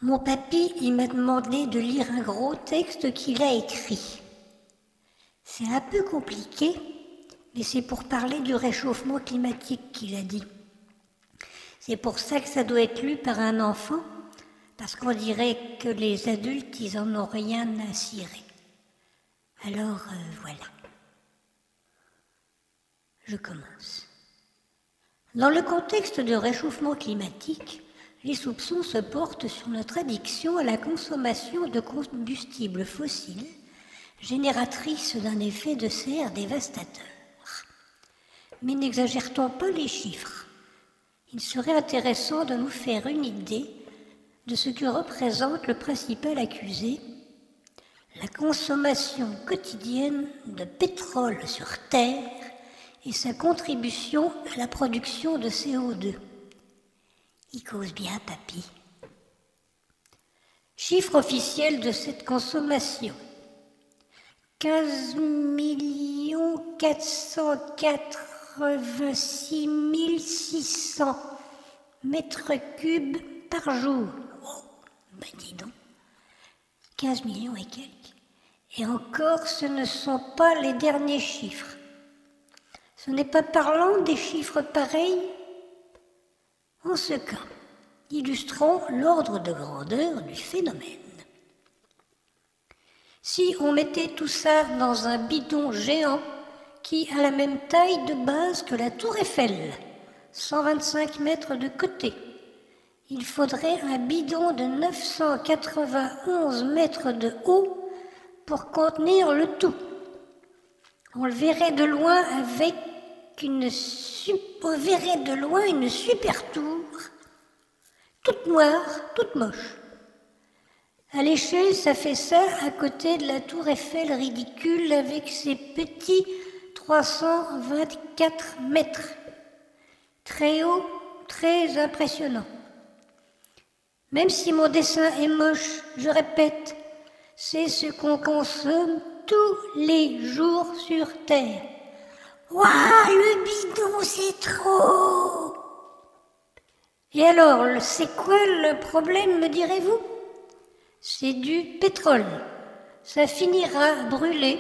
Mon papy, il m'a demandé de lire un gros texte qu'il a écrit. C'est un peu compliqué, mais c'est pour parler du réchauffement climatique qu'il a dit. C'est pour ça que ça doit être lu par un enfant, parce qu'on dirait que les adultes, ils en ont rien à cirer. Alors, voilà. Je commence. Dans le contexte de réchauffement climatique, les soupçons se portent sur notre addiction à la consommation de combustibles fossiles, génératrice d'un effet de serre dévastateur. Mais n'exagère-t-on pas les chiffres ? Il serait intéressant de nous faire une idée de ce que représente le principal accusé, la consommation quotidienne de pétrole sur Terre et sa contribution à la production de CO2. Il cause bien, papy. Chiffre officiel de cette consommation. 15 486 600 mètres cubes par jour. Oh, ben dis donc. 15 millions et quelques. Et encore, ce ne sont pas les derniers chiffres. Ce n'est pas parlant des chiffres pareils. En ce cas, illustrons l'ordre de grandeur du phénomène. Si on mettait tout ça dans un bidon géant qui a la même taille de base que la tour Eiffel, 125 mètres de côté, il faudrait un bidon de 991 mètres de haut pour contenir le tout. On le verrait de loin avec une super tour, toute noire, toute moche. À l'échelle, ça fait ça à côté de la tour Eiffel ridicule avec ses petits 324 mètres. Très haut, très impressionnant. Même si mon dessin est moche, je répète, c'est ce qu'on consomme tous les jours sur Terre. Ouah, le bidon, c'est trop! Et alors, c'est quoi le problème, me direz-vous? C'est du pétrole. Ça finira brûlé,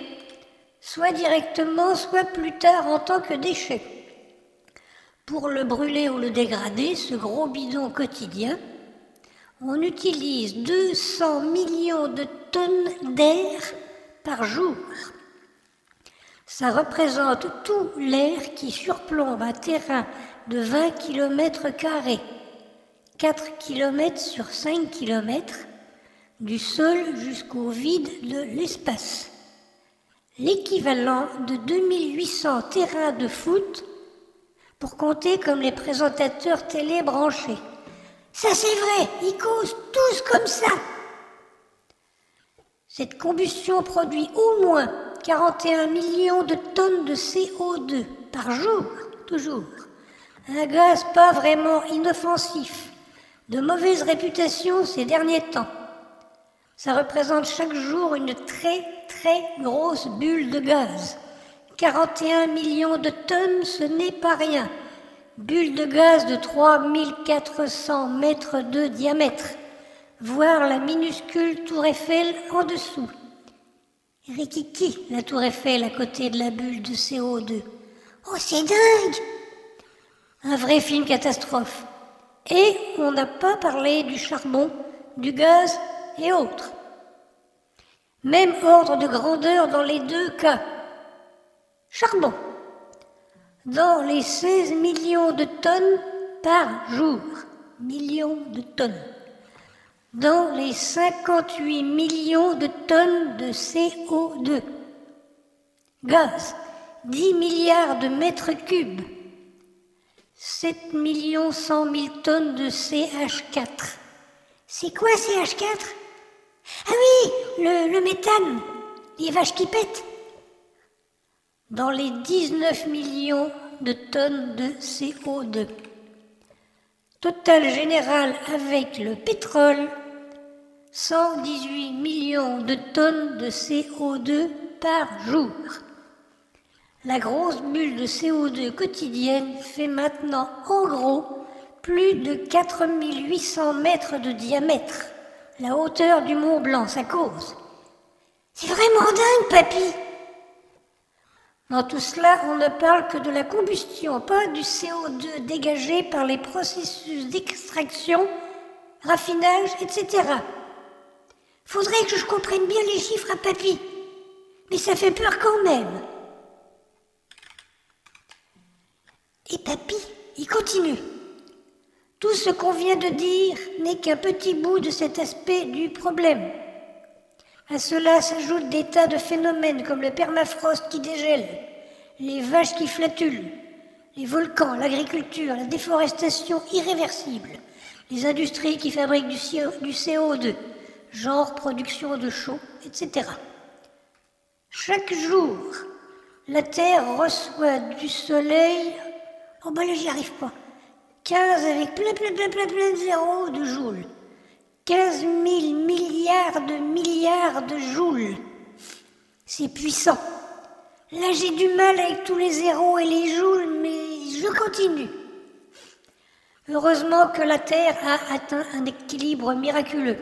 soit directement, soit plus tard en tant que déchet. Pour le brûler ou le dégrader, ce gros bidon quotidien, on utilise 200 millions de tonnes d'air par jour. Ça représente tout l'air qui surplombe un terrain de 20 km², 4 km sur 5 km, du sol jusqu'au vide de l'espace. L'équivalent de 2800 terrains de foot pour compter comme les présentateurs télé branchés. Ça c'est vrai, ils causent tous comme ça. Cette combustion produit au moins 41 millions de tonnes de CO2 par jour, toujours. Un gaz pas vraiment inoffensif, de mauvaise réputation ces derniers temps. Ça représente chaque jour une très très grosse bulle de gaz. 41 millions de tonnes, ce n'est pas rien. Bulle de gaz de 3400 mètres de diamètre, voire la minuscule tour Eiffel en dessous. Rikiki, la tour Eiffel à côté de la bulle de CO2. Oh, c'est dingue! Un vrai film catastrophe. Et on n'a pas parlé du charbon, du gaz et autres. Même ordre de grandeur dans les deux cas. Charbon. Dans les 16 millions de tonnes par jour. Millions de tonnes. Dans les 58 millions de tonnes de CO2. Gaz, 10 milliards de mètres cubes. 7 100 000 tonnes de CH4. C'est quoi CH4? Ah oui, le méthane, les vaches qui pètent. Dans les 19 millions de tonnes de CO2. Total général avec le pétrole, 118 millions de tonnes de CO2 par jour. La grosse bulle de CO2 quotidienne fait maintenant en gros plus de 4800 mètres de diamètre, la hauteur du Mont Blanc, ça cause. C'est vraiment dingue, papy. Dans tout cela, on ne parle que de la combustion, pas du CO2 dégagé par les processus d'extraction, raffinage, etc. Faudrait que je comprenne bien les chiffres à papy, mais ça fait peur quand même. Et papy, il continue. Tout ce qu'on vient de dire n'est qu'un petit bout de cet aspect du problème. À cela s'ajoutent des tas de phénomènes comme le permafrost qui dégèle, les vaches qui flatulent, les volcans, l'agriculture, la déforestation irréversible, les industries qui fabriquent du CO2, genre production de chaux, etc. Chaque jour, la Terre reçoit du Soleil, oh ben là j'y arrive pas, 15 avec plein de zéros de joules. 15 000 milliards de joules. C'est puissant. Là, j'ai du mal avec tous les zéros et les joules, mais je continue. Heureusement que la Terre a atteint un équilibre miraculeux.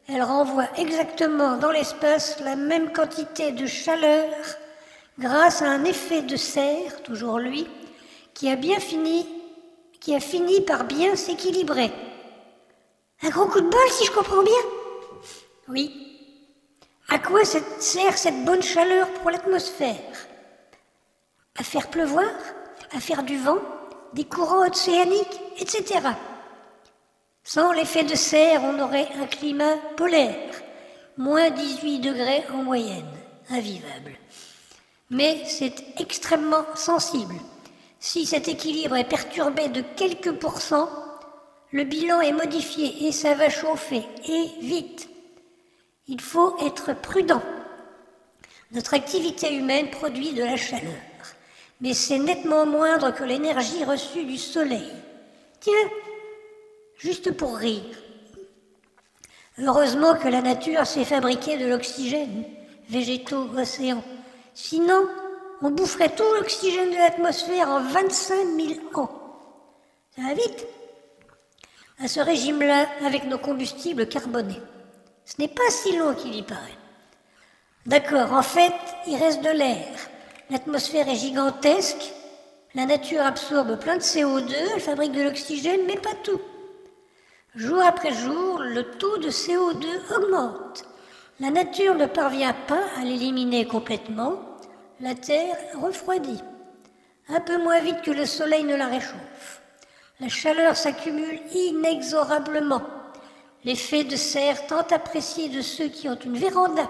Elle renvoie exactement dans l'espace la même quantité de chaleur grâce à un effet de serre, toujours lui, qui a fini par bien s'équilibrer. Un gros coup de bol, si je comprends bien? Oui. À quoi sert cette bonne chaleur pour l'atmosphère? À faire pleuvoir? À faire du vent? Des courants océaniques? Etc. Sans l'effet de serre, on aurait un climat polaire, moins 18 degrés en moyenne, invivable. Mais c'est extrêmement sensible. Si cet équilibre est perturbé de quelques pourcents, le bilan est modifié et ça va chauffer, et vite. Il faut être prudent. Notre activité humaine produit de la chaleur, mais c'est nettement moindre que l'énergie reçue du soleil. Tiens, juste pour rire. Heureusement que la nature sait fabriquer de l'oxygène, végétaux, océans. Sinon, on boufferait tout l'oxygène de l'atmosphère en 25 000 ans. Ça va vite. À ce régime-là, avec nos combustibles carbonés. Ce n'est pas si long qu'il y paraît. D'accord, en fait, il reste de l'air. L'atmosphère est gigantesque. La nature absorbe plein de CO2, elle fabrique de l'oxygène, mais pas tout. Jour après jour, le taux de CO2 augmente. La nature ne parvient pas à l'éliminer complètement. La Terre refroidit. Un peu moins vite que le Soleil ne la réchauffe. La chaleur s'accumule inexorablement. L'effet de serre tant apprécié de ceux qui ont une véranda.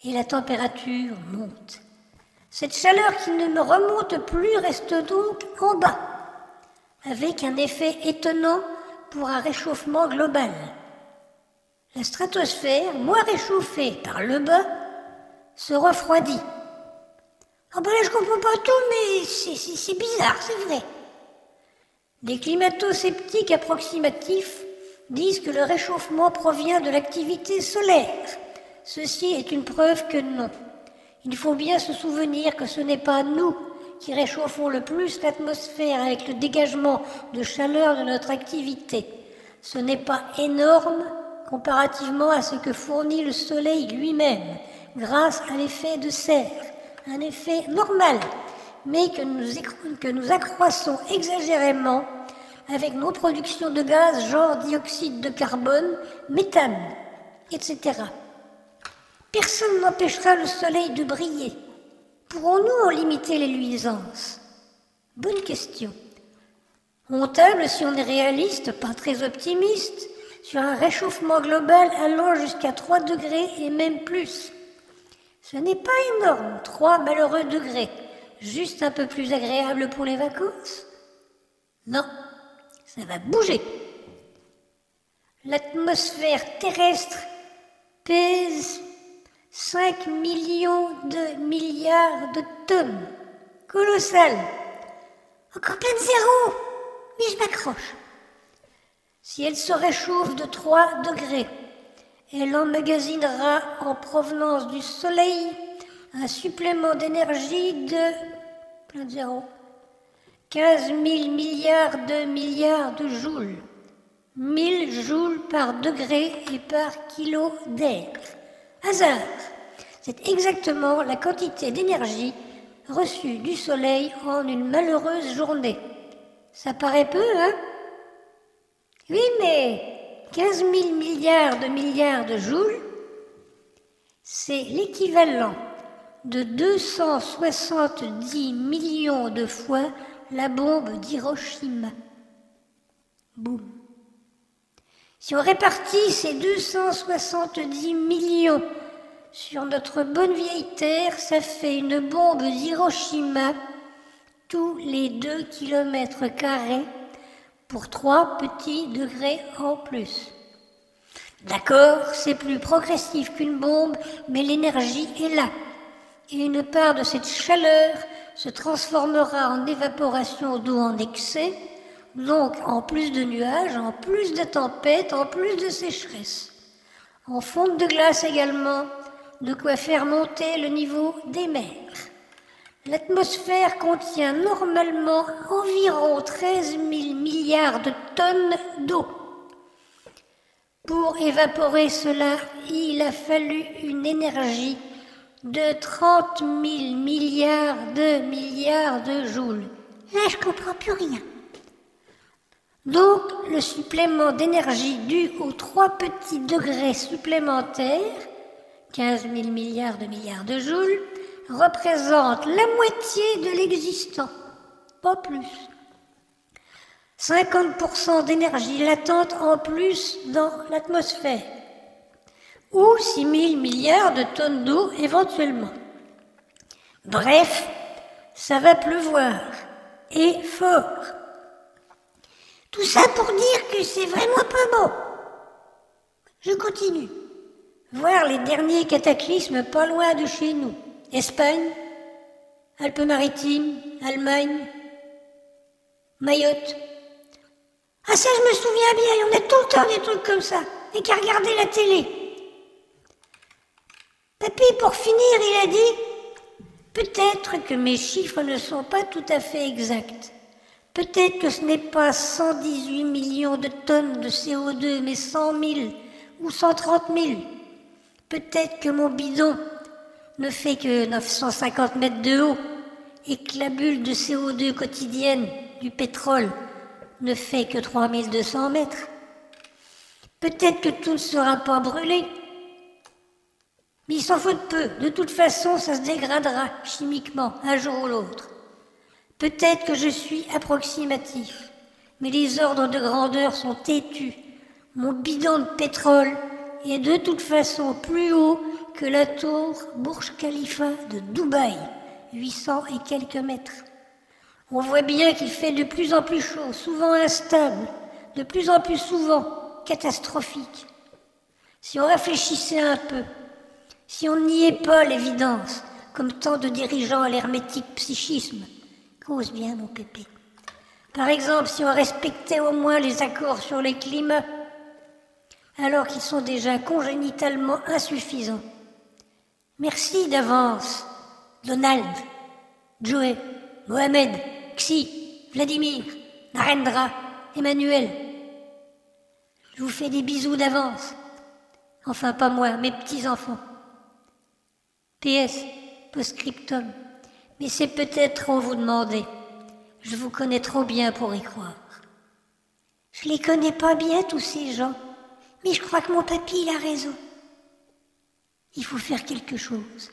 Et la température monte. Cette chaleur qui ne me remonte plus reste donc en bas, avec un effet étonnant pour un réchauffement global. La stratosphère, moins réchauffée par le bas, se refroidit. Ah ben là je comprends pas tout, mais c'est bizarre, c'est vrai. Les climato-sceptiques approximatifs disent que le réchauffement provient de l'activité solaire. Ceci est une preuve que non. Il faut bien se souvenir que ce n'est pas nous qui réchauffons le plus l'atmosphère avec le dégagement de chaleur de notre activité. Ce n'est pas énorme comparativement à ce que fournit le Soleil lui-même, grâce à l'effet de serre, un effet normal, mais que nous accroissons exagérément avec nos productions de gaz, genre dioxyde de carbone, méthane, etc. Personne n'empêchera le soleil de briller. Pourrons-nous en limiter les nuisances? Bonne question. On table, si on est réaliste, pas très optimiste, sur un réchauffement global allant jusqu'à 3 degrés et même plus. Ce n'est pas énorme, 3 malheureux degrés, juste un peu plus agréable pour les vacances? Non, ça va bouger. L'atmosphère terrestre pèse 5 millions de milliards de tonnes. Colossal. Encore plein de zéros, mais je m'accroche. Si elle se réchauffe de 3 degrés, elle emmagasinera en provenance du Soleil un supplément d'énergie de plein de zéros, 15 000 milliards de joules. 1000 joules par degré et par kilo d'air. Hasard! C'est exactement la quantité d'énergie reçue du Soleil en une malheureuse journée. Ça paraît peu, hein? Oui, mais 15 000 milliards de joules, c'est l'équivalent de 270 millions de fois la bombe d'Hiroshima. Boum. Si on répartit ces 270 millions sur notre bonne vieille Terre, ça fait une bombe d'Hiroshima tous les 2 km² pour 3 petits degrés en plus. D'accord, c'est plus progressif qu'une bombe, mais l'énergie est là. Et une part de cette chaleur se transformera en évaporation d'eau en excès, donc en plus de nuages, en plus de tempêtes, en plus de sécheresse. En fonte de glace également, de quoi faire monter le niveau des mers. L'atmosphère contient normalement environ 13 000 milliards de tonnes d'eau. Pour évaporer cela, il a fallu une énergie de 30 000 milliards de joules. Là, je comprends plus rien. Donc, le supplément d'énergie dû aux 3 petits degrés supplémentaires, 15 000 milliards de joules, représente la moitié de l'existant, pas plus. 50% d'énergie latente en plus dans l'atmosphère, ou 6 000 milliards de tonnes d'eau éventuellement. Bref, ça va pleuvoir, et fort. Tout ça pour dire que c'est vraiment pas beau. Je continue. Voir les derniers cataclysmes pas loin de chez nous. Espagne, Alpes-Maritimes, Allemagne, Mayotte. Ah ça, je me souviens bien, il y en a tout le temps des trucs comme ça. Et qu'à regarder la télé. Papy, pour finir, il a dit « Peut-être que mes chiffres ne sont pas tout à fait exacts. Peut-être que ce n'est pas 118 millions de tonnes de CO2, mais 100 000 ou 130 000. Peut-être que mon bidon ne fait que 950 mètres de haut et que la bulle de CO2 quotidienne du pétrole ne fait que 3200 mètres. Peut-être que tout ne sera pas brûlé. Mais il s'en faut peu. De toute façon, ça se dégradera chimiquement un jour ou l'autre. Peut-être que je suis approximatif, mais les ordres de grandeur sont têtus. Mon bidon de pétrole est de toute façon plus haut que la tour Burj Khalifa de Dubaï, 800 et quelques mètres. On voit bien qu'il fait de plus en plus chaud, souvent instable, de plus en plus souvent catastrophique. Si on réfléchissait un peu, si on niait pas l'évidence, comme tant de dirigeants à l'hermétique psychisme, cause bien mon pépé. Par exemple, si on respectait au moins les accords sur les climats, alors qu'ils sont déjà congénitalement insuffisants. Merci d'avance, Donald, Joe, Mohamed, Xi, Vladimir, Narendra, Emmanuel. Je vous fais des bisous d'avance. Enfin, pas moi, mes petits-enfants. PS, post-scriptum. Mais c'est peut-être trop vous demander. Je vous connais trop bien pour y croire. Je les connais pas bien, tous ces gens. Mais je crois que mon papy, il a raison. Il faut faire quelque chose.